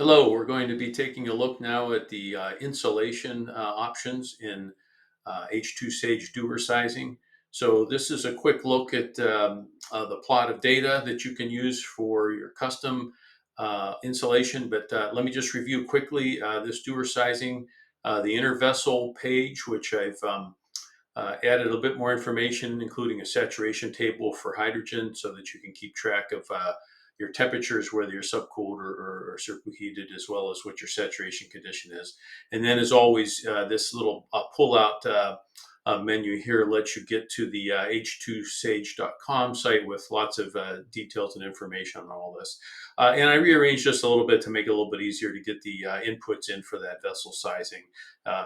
Hello, we're going to be taking a look now at the insulation options in H2 Sage Dewar sizing. So this is a quick look at the plot of data that you can use for your custom insulation. But let me just review quickly this Dewar sizing, the inner vessel page, which I've added a bit more information, including a saturation table for hydrogen so that you can keep track of your temperatures, whether you're subcooled or superheated, as well as what your saturation condition is. And then, as always, this little pull-out menu here lets you get to the h2sage.com site with lots of details and information on all this. And I rearranged just a little bit to make it a little bit easier to get the inputs in for that vessel sizing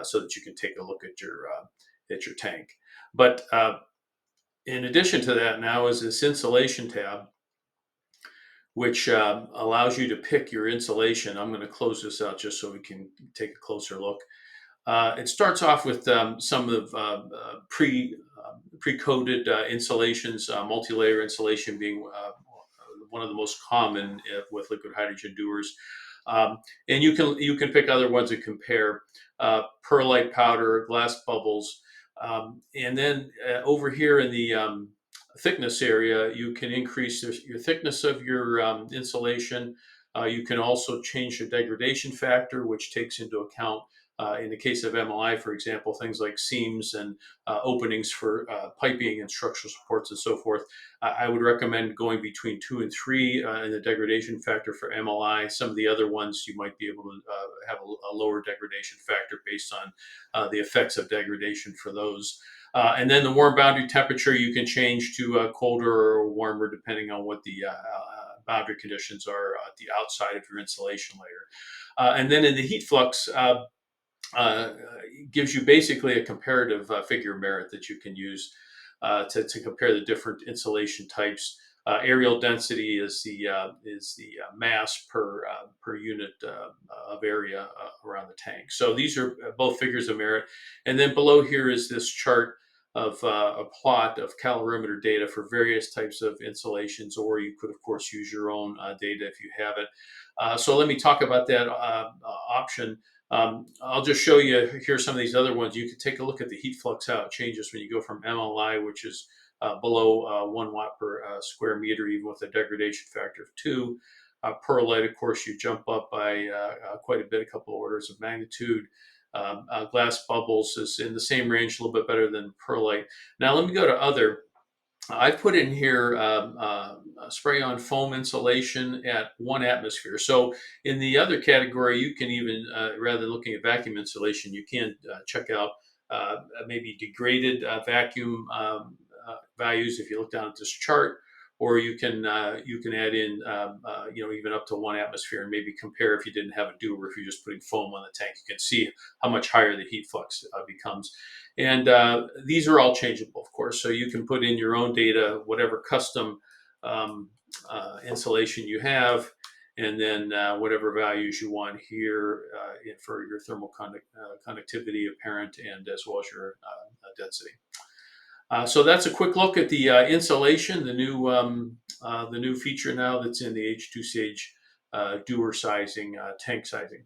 so that you can take a look at your tank. But in addition to that, now is this insulation tab, which allows you to pick your insulation. I'm going to close this out just so we can take a closer look. It starts off with some of pre-coated insulations, multi-layer insulation being one of the most common with liquid hydrogen dewars. And you can pick other ones and compare perlite powder, glass bubbles, and then over here in the thickness area, you can increase your thickness of your insulation. You can also change the degradation factor, which takes into account, in the case of MLI, for example, things like seams and openings for piping and structural supports and so forth. I would recommend going between 2 and 3 in the degradation factor for MLI. Some of the other ones, you might be able to have a lower degradation factor based on the effects of degradation for those. And then the warm boundary temperature you can change to colder or warmer depending on what the boundary conditions are at the outside of your insulation layer. And then in the heat flux, gives you basically a comparative figure of merit that you can use to compare the different insulation types. Areal density is the mass per unit of area around the tank. So these are both figures of merit. And then below here is this chart of a plot of calorimeter data for various types of insulations, or you could, of course, use your own data if you have it. So let me talk about that option. I'll just show you here some of these other ones. You can take a look at the heat flux, how it changes when you go from MLI, which is below 1 watt per square meter, even with a degradation factor of 2. Perlite, of course, you jump up by quite a bit, a couple of orders of magnitude. Glass bubbles is in the same range, a little bit better than perlite. Now let me go to other. I've put in here spray-on foam insulation at 1 atmosphere. So in the other category, you can even, rather than looking at vacuum insulation, you can check out maybe degraded vacuum values if you look down at this chart, or you can add in even up to 1 atmosphere and maybe compare if you didn't have a Dewar, if you're just putting foam on the tank, you can see how much higher the heat flux becomes. And these are all changeable, of course, so you can put in your own data, whatever custom insulation you have, and then whatever values you want here for your thermal conductivity apparent, and as well as your density. So that's a quick look at the insulation, the new feature now that's in the H2 Sage Dewar sizing, tank sizing.